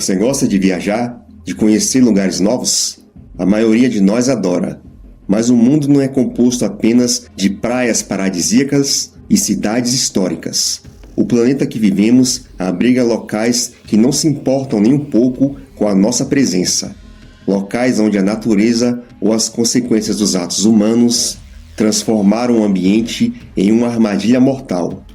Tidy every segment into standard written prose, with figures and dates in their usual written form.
Você gosta de viajar? De conhecer lugares novos? A maioria de nós adora. Mas o mundo não é composto apenas de praias paradisíacas e cidades históricas. O planeta que vivemos abriga locais que não se importam nem um pouco com a nossa presença. Locais onde a natureza ou as consequências dos atos humanos transformaram o ambiente em uma armadilha mortal.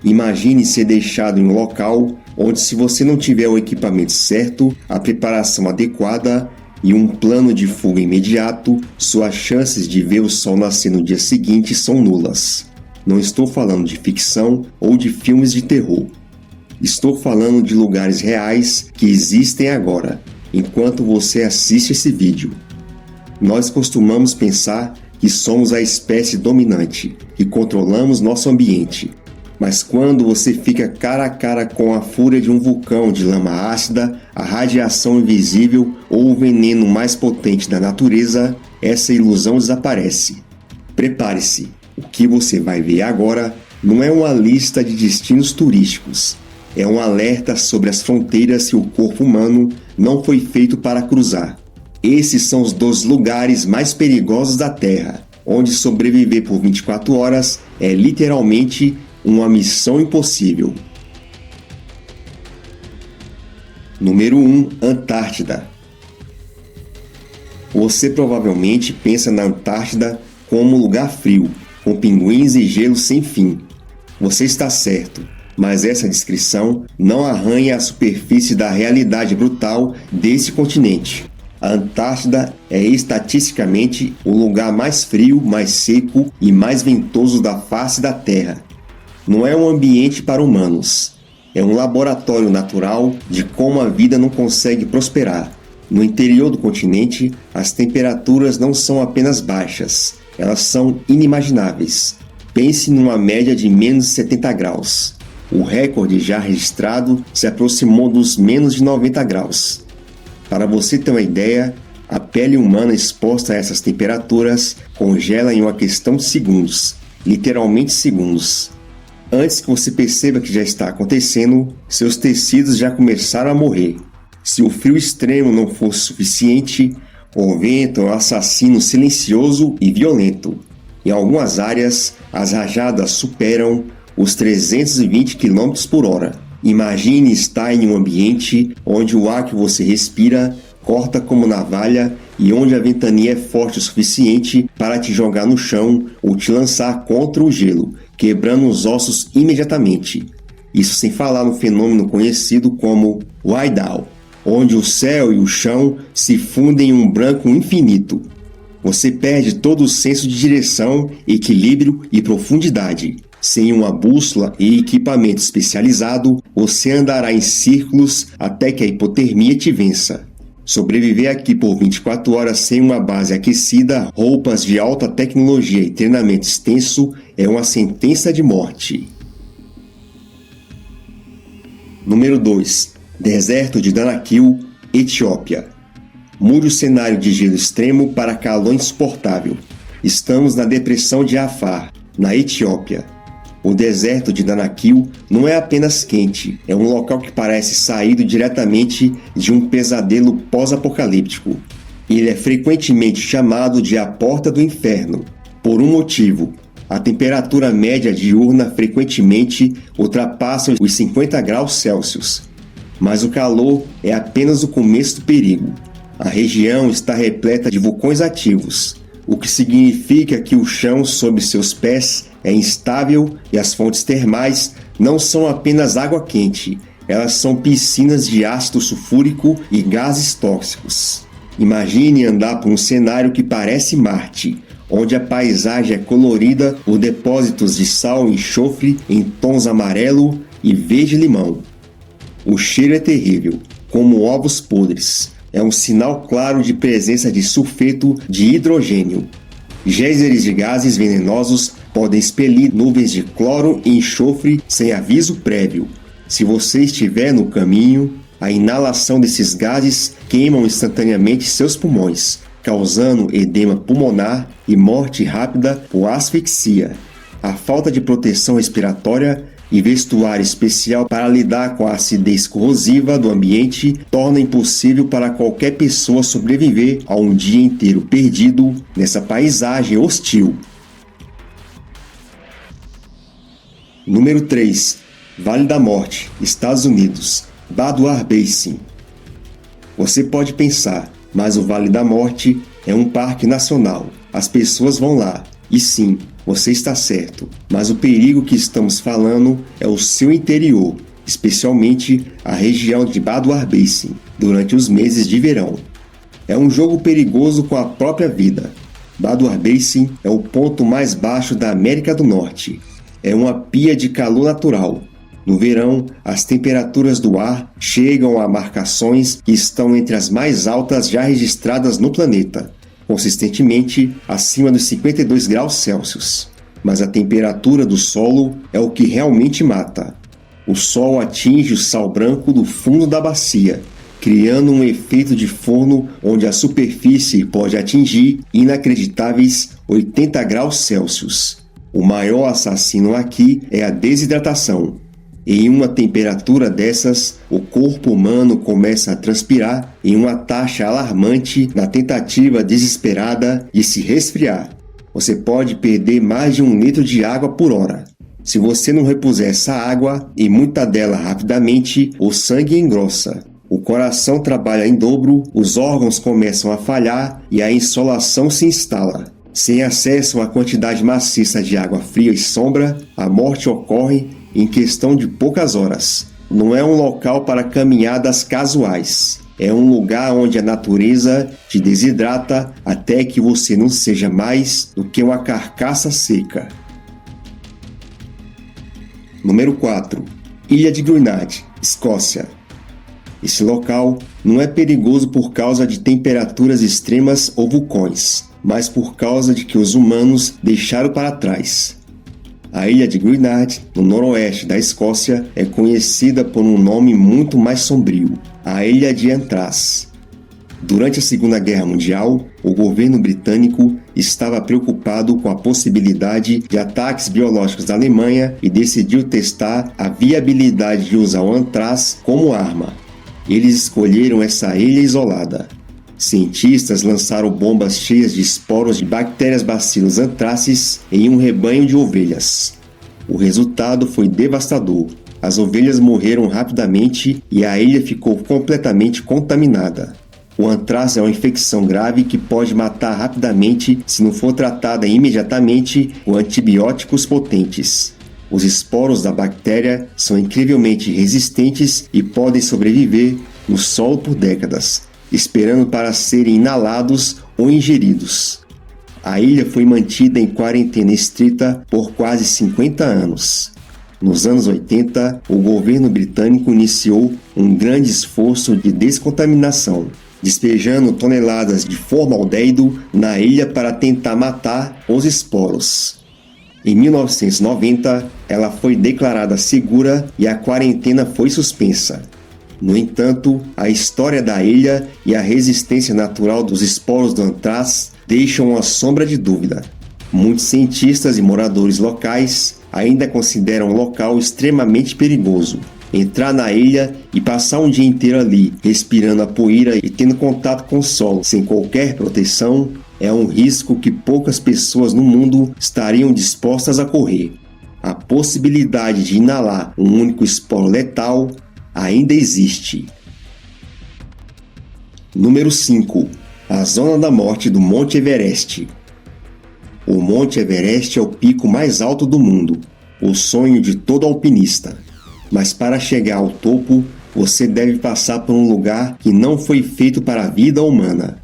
Imagine ser deixado em um local onde, se você não tiver o equipamento certo, a preparação adequada e um plano de fuga imediato, suas chances de ver o sol nascer no dia seguinte são nulas. Não estou falando de ficção ou de filmes de terror. Estou falando de lugares reais que existem agora, enquanto você assiste esse vídeo. Nós costumamos pensar que somos a espécie dominante, que controlamos nosso ambiente. Mas quando você fica cara a cara com a fúria de um vulcão de lama ácida, a radiação invisível ou o veneno mais potente da natureza, essa ilusão desaparece. Prepare-se, o que você vai ver agora não é uma lista de destinos turísticos, é um alerta sobre as fronteiras que o corpo humano não foi feito para cruzar. Esses são os 2 lugares mais perigosos da Terra, onde sobreviver por 24 horas é literalmente uma missão impossível. Número 1. Antártida. Você provavelmente pensa na Antártida como um lugar frio, com pinguins e gelo sem fim. Você está certo, mas essa descrição não arranha a superfície da realidade brutal desse continente. A Antártida é estatisticamente o lugar mais frio, mais seco e mais ventoso da face da Terra. Não é um ambiente para humanos. É um laboratório natural de como a vida não consegue prosperar. No interior do continente, as temperaturas não são apenas baixas, elas são inimagináveis. Pense numa média de menos 70 graus. O recorde já registrado se aproximou dos menos de 90 graus. Para você ter uma ideia, a pele humana exposta a essas temperaturas congela em uma questão de segundos, literalmente segundos. Antes que você perceba que já está acontecendo, seus tecidos já começaram a morrer. Se o frio extremo não fosse suficiente, o vento é um assassino silencioso e violento. Em algumas áreas, as rajadas superam os 320 km por hora. Imagine estar em um ambiente onde o ar que você respira corta como navalha e onde a ventania é forte o suficiente para te jogar no chão ou te lançar contra o gelo, quebrando os ossos imediatamente. Isso sem falar no fenômeno conhecido como whiteout, onde o céu e o chão se fundem em um branco infinito. Você perde todo o senso de direção, equilíbrio e profundidade. Sem uma bússola e equipamento especializado, você andará em círculos até que a hipotermia te vença. Sobreviver aqui por 24 horas sem uma base aquecida, roupas de alta tecnologia e treinamento extenso é uma sentença de morte. Número 2. Deserto de Danakil, Etiópia. Mude o cenário de gelo extremo para calor insuportável. Estamos na depressão de Afar, na Etiópia. O deserto de Danakil não é apenas quente, é um local que parece saído diretamente de um pesadelo pós-apocalíptico. Ele é frequentemente chamado de a Porta do Inferno, por um motivo. A temperatura média diurna frequentemente ultrapassa os 50 graus Celsius. Mas o calor é apenas o começo do perigo. A região está repleta de vulcões ativos, o que significa que o chão sob seus pés é instável e as fontes termais não são apenas água quente, elas são piscinas de ácido sulfúrico e gases tóxicos. Imagine andar por um cenário que parece Marte, onde a paisagem é colorida por depósitos de sal e enxofre em tons amarelo e verde-limão. O cheiro é terrível, como ovos podres. É um sinal claro de presença de sulfeto de hidrogênio. Géiseres de gases venenosos podem expelir nuvens de cloro e enxofre sem aviso prévio. Se você estiver no caminho, a inalação desses gases queimam instantaneamente seus pulmões, causando edema pulmonar e morte rápida por asfixia. A falta de proteção respiratória e vestuário especial para lidar com a acidez corrosiva do ambiente torna impossível para qualquer pessoa sobreviver a um dia inteiro perdido nessa paisagem hostil. Número 3. Vale da Morte, Estados Unidos, Bardwar Basin. Você pode pensar, mas o Vale da Morte é um parque nacional. As pessoas vão lá. E sim, você está certo. Mas o perigo que estamos falando é o seu interior, especialmente a região de Bardwar Basin, durante os meses de verão. É um jogo perigoso com a própria vida. Bardwar Basin é o ponto mais baixo da América do Norte. É uma pia de calor natural. No verão, as temperaturas do ar chegam a marcações que estão entre as mais altas já registradas no planeta, consistentemente acima dos 52 graus Celsius. Mas a temperatura do solo é o que realmente mata. O sol atinge o sal branco do fundo da bacia, criando um efeito de forno onde a superfície pode atingir inacreditáveis 80 graus Celsius. O maior assassino aqui é a desidratação. Em uma temperatura dessas, o corpo humano começa a transpirar em uma taxa alarmante na tentativa desesperada de se resfriar. Você pode perder mais de 1 litro de água por hora. Se você não repuser essa água, e muita dela rapidamente, o sangue engrossa. O coração trabalha em dobro, os órgãos começam a falhar e a insolação se instala. Sem acesso a quantidade maciça de água fria e sombra, a morte ocorre em questão de poucas horas. Não é um local para caminhadas casuais. É um lugar onde a natureza te desidrata até que você não seja mais do que uma carcaça seca. Número 4. Ilha de Grenade, Escócia. Esse local não é perigoso por causa de temperaturas extremas ou vulcões, mas por causa de que os humanos deixaram para trás. A ilha de Grenade, no noroeste da Escócia, é conhecida por um nome muito mais sombrio, a Ilha de Anthrás. Durante a Segunda Guerra Mundial, o governo britânico estava preocupado com a possibilidade de ataques biológicos da Alemanha e decidiu testar a viabilidade de usar o antrás como arma. Eles escolheram essa ilha isolada. Cientistas lançaram bombas cheias de esporos de bactérias Bacillus anthracis em um rebanho de ovelhas. O resultado foi devastador. As ovelhas morreram rapidamente e a ilha ficou completamente contaminada. O antrax é uma infecção grave que pode matar rapidamente se não for tratada imediatamente com antibióticos potentes. Os esporos da bactéria são incrivelmente resistentes e podem sobreviver no solo por décadas, esperando para serem inalados ou ingeridos. A ilha foi mantida em quarentena estrita por quase 50 anos. Nos anos 80, o governo britânico iniciou um grande esforço de descontaminação, despejando toneladas de formaldeído na ilha para tentar matar os esporos. Em 1990, ela foi declarada segura e a quarentena foi suspensa. No entanto, a história da ilha e a resistência natural dos esporos do antrax deixam uma sombra de dúvida. Muitos cientistas e moradores locais ainda consideram o local extremamente perigoso. Entrar na ilha e passar um dia inteiro ali, respirando a poeira e tendo contato com o solo sem qualquer proteção, é um risco que poucas pessoas no mundo estariam dispostas a correr. A possibilidade de inalar um único esporo letal ainda existe. Número 5. A Zona da Morte do Monte Everest. O Monte Everest é o pico mais alto do mundo, o sonho de todo alpinista. Mas para chegar ao topo, você deve passar por um lugar que não foi feito para a vida humana.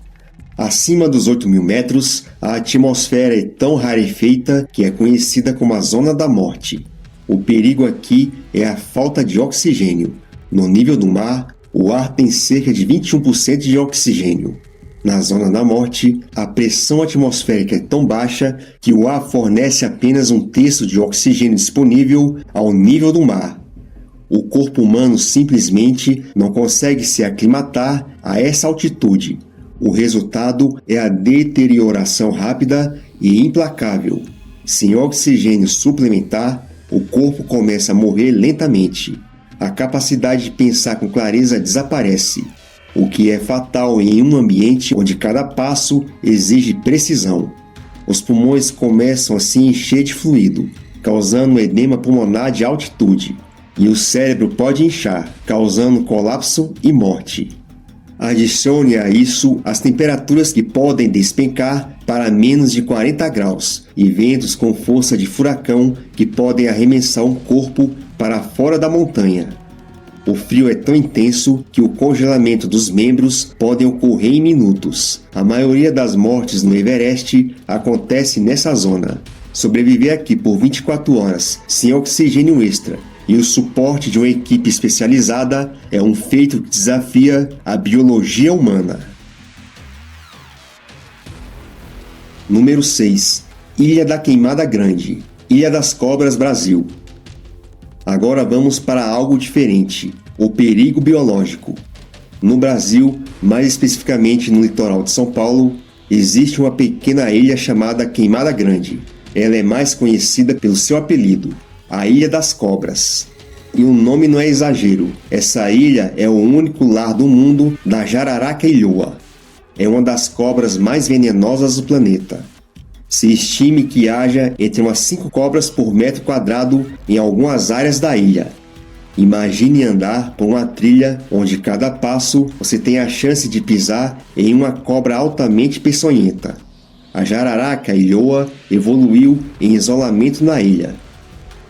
Acima dos 8.000 metros, a atmosfera é tão rarefeita que é conhecida como a Zona da Morte. O perigo aqui é a falta de oxigênio. No nível do mar, o ar tem cerca de 21% de oxigênio. Na Zona da Morte, a pressão atmosférica é tão baixa que o ar fornece apenas 1/3 de oxigênio disponível ao nível do mar. O corpo humano simplesmente não consegue se aclimatar a essa altitude. O resultado é a deterioração rápida e implacável. Sem oxigênio suplementar, o corpo começa a morrer lentamente. A capacidade de pensar com clareza desaparece, o que é fatal em um ambiente onde cada passo exige precisão. Os pulmões começam a se encher de fluido, causando um edema pulmonar de altitude, e o cérebro pode inchar, causando colapso e morte. Adicione a isso as temperaturas que podem despencar para menos de 40 graus e ventos com força de furacão que podem arremessar um corpo para fora da montanha. O frio é tão intenso que o congelamento dos membros pode ocorrer em minutos. A maioria das mortes no Everest acontece nessa zona. Sobreviver aqui por 24 horas sem oxigênio extra e o suporte de uma equipe especializada é um feito que desafia a biologia humana. Número 6. Ilha da Queimada Grande, Ilha das Cobras, Brasil. Agora vamos para algo diferente, o perigo biológico. No Brasil, mais especificamente no litoral de São Paulo, existe uma pequena ilha chamada Queimada Grande. Ela é mais conhecida pelo seu apelido, a Ilha das Cobras. E o nome não é exagero, essa ilha é o único lar do mundo da jararaca ilhoa. É uma das cobras mais venenosas do planeta. Se estime que haja entre umas 5 cobras por metro quadrado em algumas áreas da ilha. Imagine andar por uma trilha onde cada passo você tem a chance de pisar em uma cobra altamente peçonhenta. A jararaca ilhoa evoluiu em isolamento na ilha.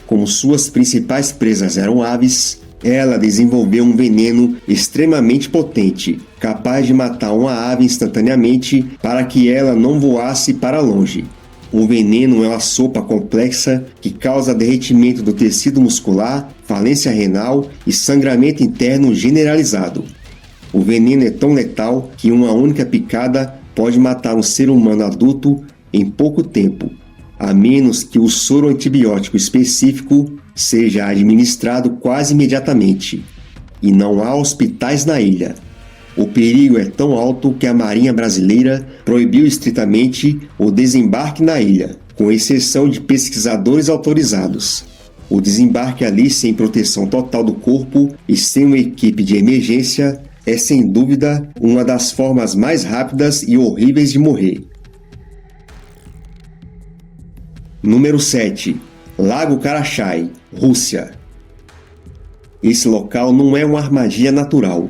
Como suas principais presas eram aves, ela desenvolveu um veneno extremamente potente, capaz de matar uma ave instantaneamente para que ela não voasse para longe. O veneno é uma sopa complexa que causa derretimento do tecido muscular, falência renal e sangramento interno generalizado. O veneno é tão letal que uma única picada pode matar um ser humano adulto em pouco tempo, a menos que o soro antibiótico específico seja administrado quase imediatamente. E não há hospitais na ilha. O perigo é tão alto que a Marinha Brasileira proibiu estritamente o desembarque na ilha, com exceção de pesquisadores autorizados. O desembarque ali sem proteção total do corpo e sem uma equipe de emergência é sem dúvida uma das formas mais rápidas e horríveis de morrer. Número 7. Lago Karachay, Rússia. Esse local não é uma armadilha natural.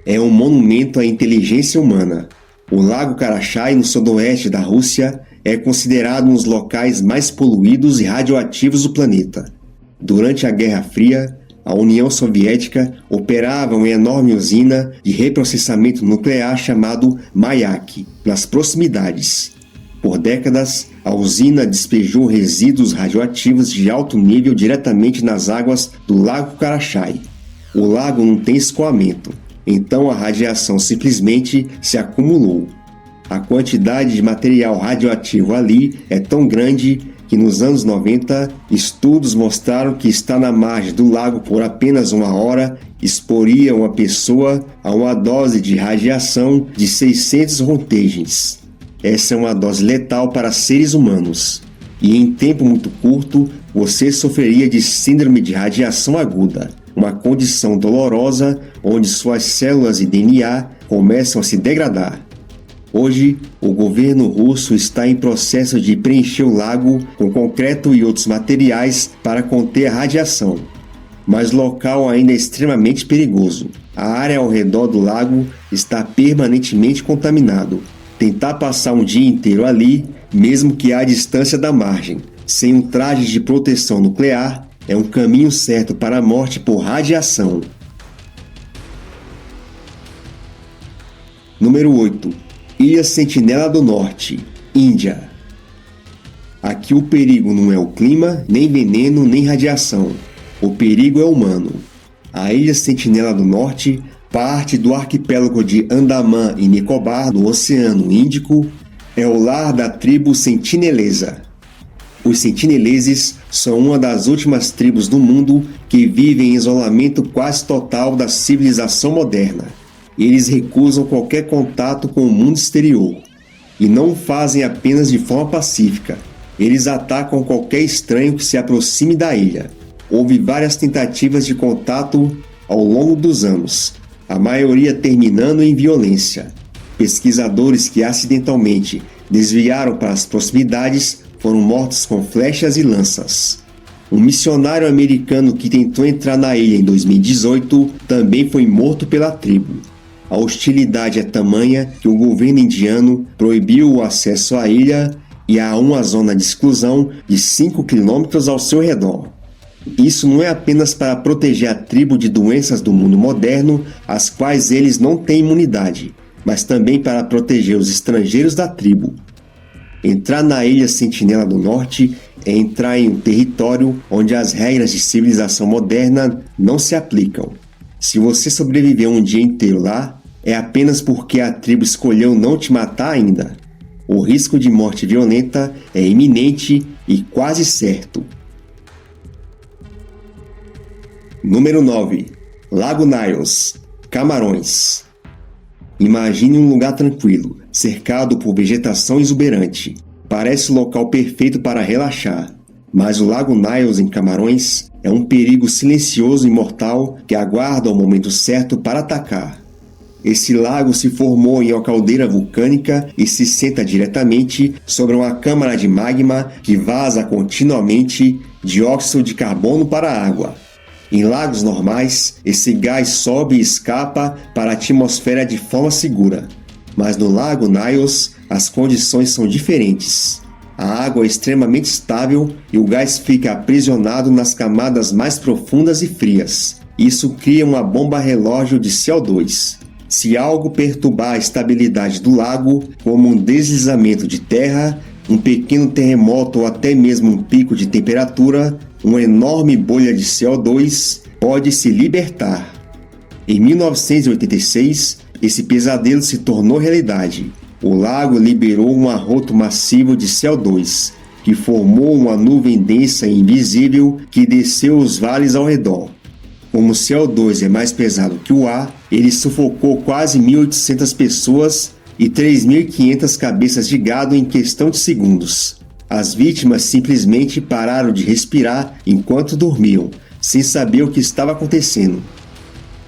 É um monumento à inteligência humana. O Lago Karachay, no sudoeste da Rússia, é considerado um dos locais mais poluídos e radioativos do planeta. Durante a Guerra Fria, a União Soviética operava uma enorme usina de reprocessamento nuclear chamado Mayak, nas proximidades. Por décadas, a usina despejou resíduos radioativos de alto nível diretamente nas águas do Lago Karachay. O lago não tem escoamento, então a radiação simplesmente se acumulou. A quantidade de material radioativo ali é tão grande que nos anos 90, estudos mostraram que estar na margem do lago por apenas 1 hora exporia uma pessoa a uma dose de radiação de 600 röntgens. Essa é uma dose letal para seres humanos. E em tempo muito curto, você sofreria de síndrome de radiação aguda, uma condição dolorosa onde suas células e DNA começam a se degradar. Hoje, o governo russo está em processo de preencher o lago com concreto e outros materiais para conter a radiação. Mas o local ainda é extremamente perigoso. A área ao redor do lago está permanentemente contaminado. Tentar passar um dia inteiro ali, mesmo que à distância da margem, sem um traje de proteção nuclear, é um caminho certo para a morte por radiação. Número 8. Ilha Sentinela do Norte, Índia. Aqui o perigo não é o clima, nem veneno, nem radiação. O perigo é humano. A Ilha Sentinela do Norte, parte do arquipélago de Andaman e Nicobar, no Oceano Índico, é o lar da tribo sentinelesa. Os sentineleses são uma das últimas tribos do mundo que vivem em isolamento quase total da civilização moderna. Eles recusam qualquer contato com o mundo exterior, e não o fazem apenas de forma pacífica. Eles atacam qualquer estranho que se aproxime da ilha. Houve várias tentativas de contato ao longo dos anos, a maioria terminando em violência. Pesquisadores que acidentalmente desviaram para as proximidades foram mortos com flechas e lanças. Um missionário americano que tentou entrar na ilha em 2018 também foi morto pela tribo. A hostilidade é tamanha que o governo indiano proibiu o acesso à ilha e há uma zona de exclusão de 5 quilômetros ao seu redor. Isso não é apenas para proteger a tribo de doenças do mundo moderno, às quais eles não têm imunidade, mas também para proteger os estrangeiros da tribo. Entrar na Ilha Sentinela do Norte é entrar em um território onde as regras de civilização moderna não se aplicam. Se você sobreviver um dia inteiro lá, é apenas porque a tribo escolheu não te matar ainda. O risco de morte violenta é iminente e quase certo. Número 9. Lago Nyos, Camarões. Imagine um lugar tranquilo, cercado por vegetação exuberante. Parece o local perfeito para relaxar. Mas o Lago Nyos em Camarões é um perigo silencioso e mortal que aguarda o momento certo para atacar. Esse lago se formou em uma caldeira vulcânica e se senta diretamente sobre uma câmara de magma que vaza continuamente dióxido de carbono para a água. Em lagos normais, esse gás sobe e escapa para a atmosfera de forma segura. Mas no Lago Nyos, as condições são diferentes. A água é extremamente estável e o gás fica aprisionado nas camadas mais profundas e frias. Isso cria uma bomba relógio de CO2. Se algo perturbar a estabilidade do lago, como um deslizamento de terra, um pequeno terremoto ou até mesmo um pico de temperatura, uma enorme bolha de CO2 pode se libertar. Em 1986, esse pesadelo se tornou realidade. O lago liberou um arroto massivo de CO2, que formou uma nuvem densa e invisível que desceu os vales ao redor. Como o CO2 é mais pesado que o ar, ele sufocou quase 1.800 pessoas e 3.500 cabeças de gado em questão de segundos. As vítimas simplesmente pararam de respirar enquanto dormiam, sem saber o que estava acontecendo.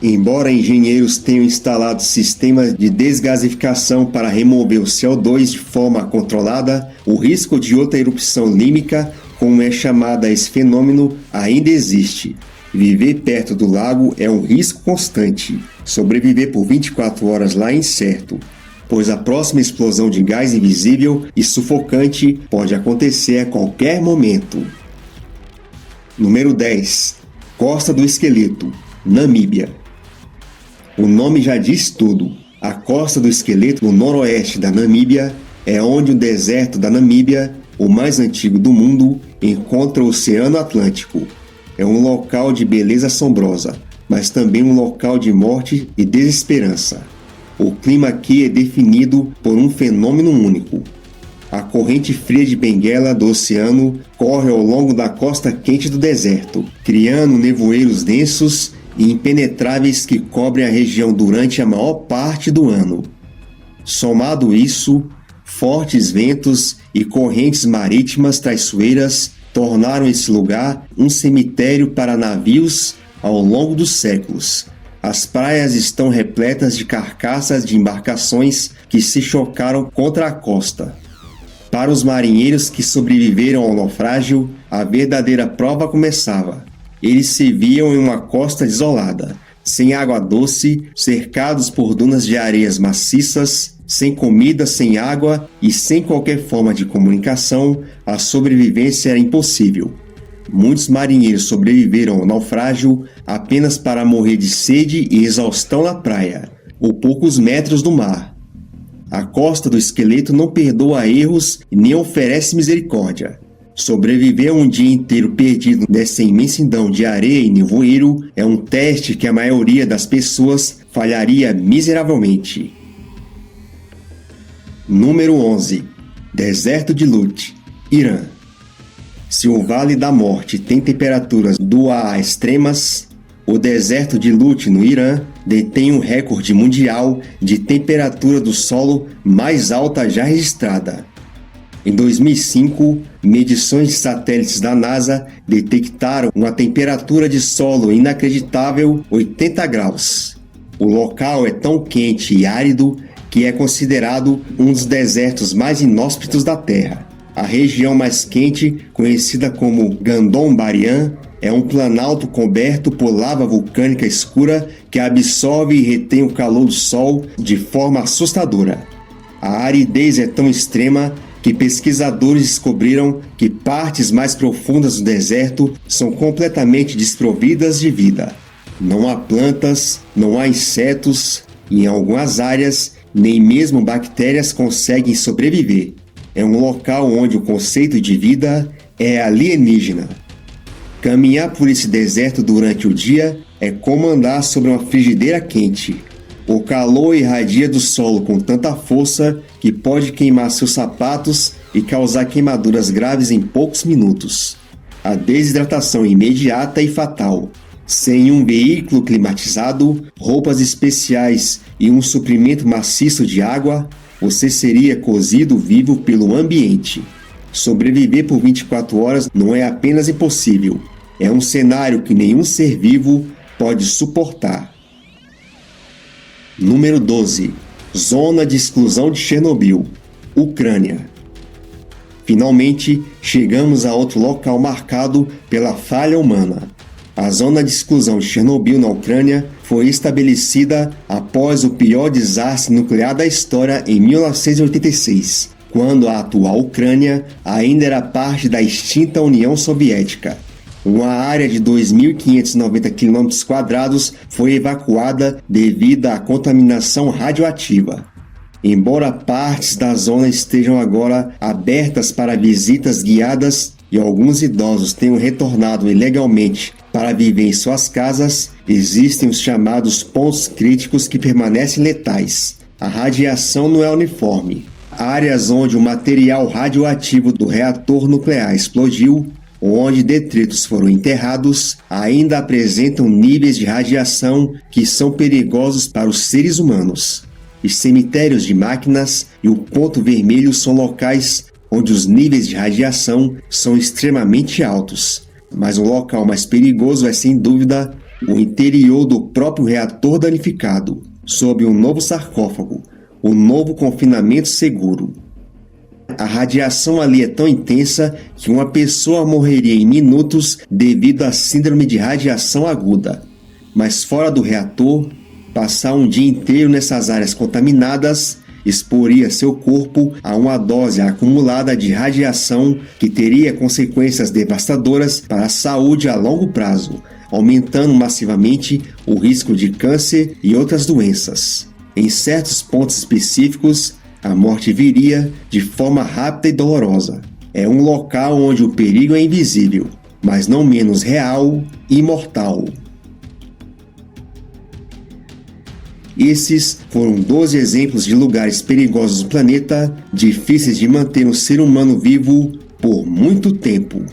Embora engenheiros tenham instalado sistemas de desgasificação para remover o CO2 de forma controlada, o risco de outra erupção límica, como é chamada esse fenômeno, ainda existe. Viver perto do lago é um risco constante. Sobreviver por 24 horas lá é incerto, pois a próxima explosão de gás invisível e sufocante pode acontecer a qualquer momento. Número 10. Costa do Esqueleto, Namíbia. O nome já diz tudo. A Costa do Esqueleto, no noroeste da Namíbia, é onde o deserto da Namíbia, o mais antigo do mundo, encontra o Oceano Atlântico. É um local de beleza assombrosa, mas também um local de morte e desesperança. O clima aqui é definido por um fenômeno único. A corrente fria de Benguela do oceano corre ao longo da costa quente do deserto, criando nevoeiros densos e impenetráveis que cobrem a região durante a maior parte do ano. Somado isso, fortes ventos e correntes marítimas traiçoeiras tornaram esse lugar um cemitério para navios ao longo dos séculos. As praias estão repletas de carcaças de embarcações que se chocaram contra a costa. Para os marinheiros que sobreviveram ao naufrágio, a verdadeira prova começava. Eles se viam em uma costa desolada, sem água doce, cercados por dunas de areias maciças, sem comida, sem água e sem qualquer forma de comunicação. A sobrevivência era impossível. Muitos marinheiros sobreviveram ao naufrágio apenas para morrer de sede e exaustão na praia, ou poucos metros do mar. A Costa do Esqueleto não perdoa erros e nem oferece misericórdia. Sobreviver um dia inteiro perdido nessa imensidão de areia e nevoeiro é um teste que a maioria das pessoas falharia miseravelmente. Número 11. Deserto de Lut, Irã. Se o Vale da Morte tem temperaturas do A extremas, o deserto de Lut, no Irã, detém um recorde mundial de temperatura do solo mais alta já registrada. Em 2005, medições de satélites da NASA detectaram uma temperatura de solo inacreditável 80 graus. O local é tão quente e árido que é considerado um dos desertos mais inóspitos da Terra. A região mais quente, conhecida como Gandon-Barian, é um planalto coberto por lava vulcânica escura que absorve e retém o calor do Sol de forma assustadora. A aridez é tão extrema que pesquisadores descobriram que partes mais profundas do deserto são completamente desprovidas de vida. Não há plantas, não há insetos e, em algumas áreas, nem mesmo bactérias conseguem sobreviver. É um local onde o conceito de vida é alienígena. Caminhar por esse deserto durante o dia é como andar sobre uma frigideira quente. O calor irradia do solo com tanta força que pode queimar seus sapatos e causar queimaduras graves em poucos minutos. A desidratação é imediata e fatal. Sem um veículo climatizado, roupas especiais e um suprimento maciço de água, você seria cozido vivo pelo ambiente. Sobreviver por 24 horas não é apenas impossível, é um cenário que nenhum ser vivo pode suportar. Número 12. Zona de exclusão de Chernobyl, Ucrânia. Finalmente, chegamos a outro local marcado pela falha humana. A zona de exclusão de Chernobyl na Ucrânia foi estabelecida após o pior desastre nuclear da história em 1986, quando a atual Ucrânia ainda era parte da extinta União Soviética. Uma área de 2.590 km² foi evacuada devido à contaminação radioativa. Embora partes da zona estejam agora abertas para visitas guiadas e alguns idosos tenham retornado ilegalmente para viver em suas casas, existem os chamados pontos críticos que permanecem letais. A radiação não é uniforme. Áreas onde o material radioativo do reator nuclear explodiu ou onde detritos foram enterrados, ainda apresentam níveis de radiação que são perigosos para os seres humanos. Os cemitérios de máquinas e o ponto vermelho são locais onde os níveis de radiação são extremamente altos. Mas o local mais perigoso é, sem dúvida, o interior do próprio reator danificado, sob um novo sarcófago, o novo confinamento seguro. A radiação ali é tão intensa que uma pessoa morreria em minutos devido à síndrome de radiação aguda. Mas fora do reator, passar um dia inteiro nessas áreas contaminadas exporia seu corpo a uma dose acumulada de radiação que teria consequências devastadoras para a saúde a longo prazo, aumentando massivamente o risco de câncer e outras doenças. Em certos pontos específicos, a morte viria de forma rápida e dolorosa. É um local onde o perigo é invisível, mas não menos real e mortal. Esses foram 12 exemplos de lugares perigosos do planeta, difíceis de manter um ser humano vivo por muito tempo.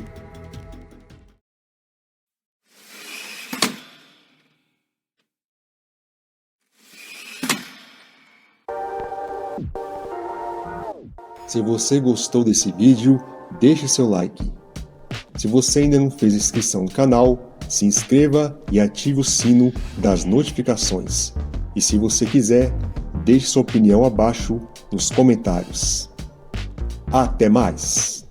Se você gostou desse vídeo, deixe seu like. Se você ainda não fez inscrição no canal, se inscreva e ative o sino das notificações. E se você quiser, deixe sua opinião abaixo nos comentários. Até mais!